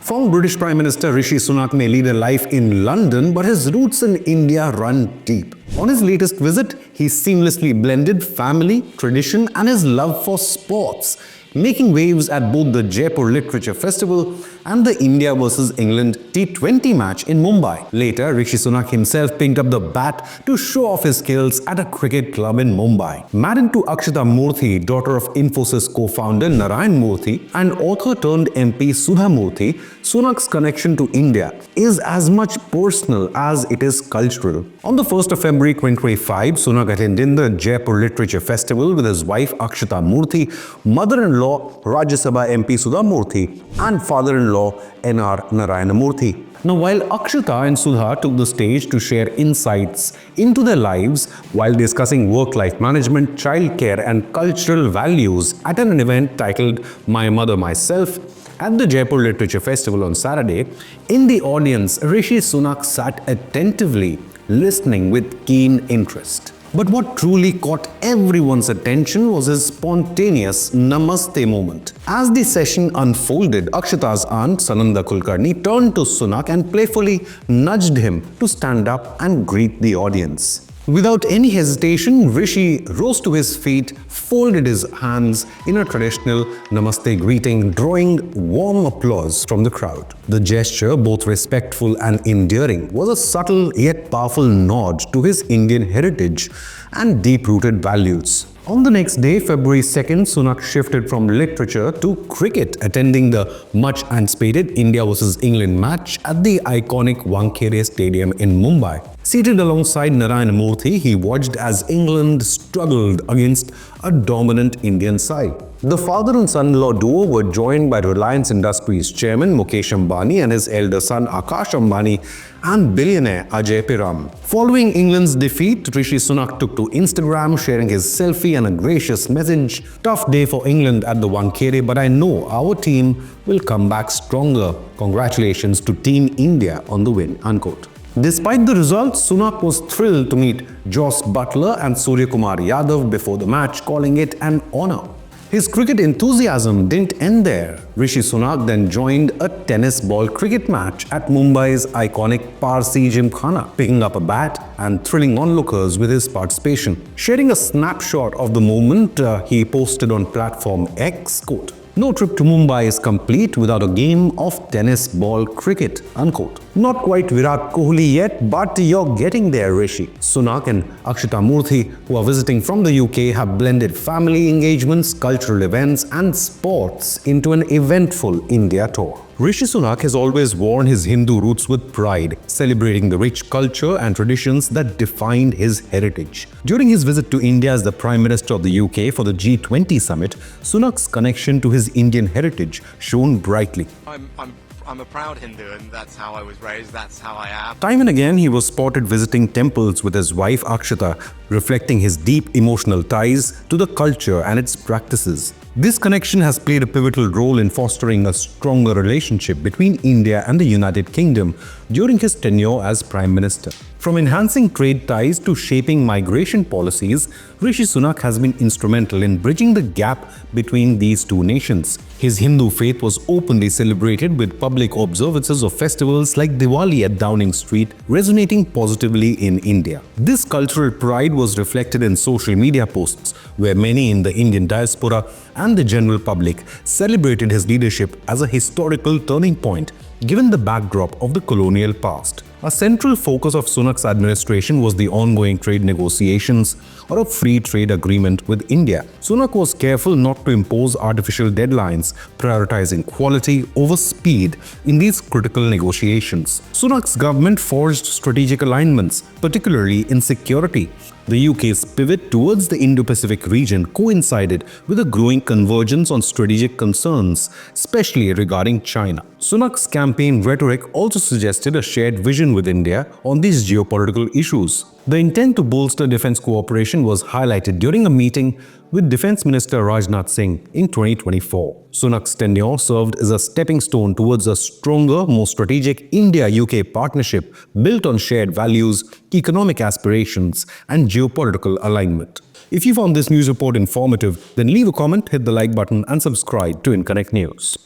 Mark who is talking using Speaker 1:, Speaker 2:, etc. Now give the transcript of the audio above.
Speaker 1: Former British Prime Minister Rishi Sunak may lead a life in London, but his roots in India run deep. On his latest visit, he seamlessly blended family, tradition, and his love for sports, making waves at both the Jaipur Literature Festival and the India vs England T20 match in Mumbai. Later, Rishi Sunak himself picked up the bat to show off his skills at a cricket club in Mumbai. Married to Akshata Murty, daughter of Infosys co-founder Narayan Murty and author turned MP Sudha Murty, Sunak's connection to India is as much personal as it is cultural. On the 1st of February 2025, Sunak attended the Jaipur Literature Festival with his wife Akshata Murty, mother-in-law Rajya Sabha MP Sudha Murty and father-in-law N.R. Narayana Murthy. Now, while Akshata and Sudha took the stage to share insights into their lives while discussing work-life management, childcare and cultural values at an event titled My Mother, Myself at the Jaipur Literature Festival on Saturday, in the audience, Rishi Sunak sat attentively, listening with keen interest. But what truly caught everyone's attention was his spontaneous Namaste moment. As the session unfolded, Akshata's aunt, Sananda Kulkarni, turned to Sunak and playfully nudged him to stand up and greet the audience. Without any hesitation, Rishi rose to his feet, folded his hands in a traditional Namaste greeting, drawing warm applause from the crowd. The gesture, both respectful and endearing, was a subtle yet powerful nod to his Indian heritage and deep-rooted values. On the next day, February 2nd, Sunak shifted from literature to cricket, attending the much-anticipated India vs England match at the iconic Wankhede Stadium in Mumbai. Seated alongside Narayana Murthy, he watched as England struggled against a dominant Indian side. The father and son-in-law duo were joined by Reliance Industries chairman Mukesh Ambani and his elder son Akash Ambani and billionaire Ajay Piram. Following England's defeat, Rishi Sunak took to Instagram, sharing his selfie and a gracious message. "Tough day for England at the Wankhede, but I know our team will come back stronger. Congratulations to Team India on the win." Unquote. Despite the results, Sunak was thrilled to meet Joss Butler and Surya Kumar Yadav before the match, calling it an honor. His cricket enthusiasm didn't end there. Rishi Sunak then joined a tennis ball cricket match at Mumbai's iconic Parsi Gymkhana, picking up a bat and thrilling onlookers with his participation. Sharing a snapshot of the moment, he posted on platform X, quote, "No trip to Mumbai is complete without a game of tennis ball cricket," unquote. Not quite Virat Kohli yet, but you're getting there, Rishi. Sunak and Akshata Murty, who are visiting from the UK, have blended family engagements, cultural events and sports into an eventful India tour. Rishi Sunak has always worn his Hindu roots with pride, celebrating the rich culture and traditions that defined his heritage. During his visit to India as the Prime Minister of the UK for the G20 summit, Sunak's connection to his Indian heritage shone brightly.
Speaker 2: I'm a proud Hindu, and that's how I was raised, that's how I am.
Speaker 1: Time and again, he was spotted visiting temples with his wife Akshata, reflecting his deep emotional ties to the culture and its practices. This connection has played a pivotal role in fostering a stronger relationship between India and the United Kingdom during his tenure as Prime Minister. From enhancing trade ties to shaping migration policies, Rishi Sunak has been instrumental in bridging the gap between these two nations. His Hindu faith was openly celebrated with public observances of festivals like Diwali at Downing Street, resonating positively in India. This cultural pride was reflected in social media posts, where many in the Indian diaspora and the general public celebrated his leadership as a historical turning point, given the backdrop of the colonial past. A central focus of Sunak's administration was the ongoing trade negotiations or a free trade agreement with India. Sunak was careful not to impose artificial deadlines, prioritizing quality over speed in these critical negotiations. Sunak's government forged strategic alignments, particularly in security. The UK's pivot towards the Indo-Pacific region coincided with a growing convergence on strategic concerns, especially regarding China. Sunak's campaign rhetoric also suggested a shared vision with India on these geopolitical issues. The intent to bolster defense cooperation was highlighted during a meeting with Defense Minister Rajnath Singh in 2024. Sunak's tenure served as a stepping stone towards a stronger, more strategic India-UK partnership built on shared values, economic aspirations, and geopolitical alignment. If you found this news report informative, then leave a comment, hit the like button, and subscribe to Inconnect News.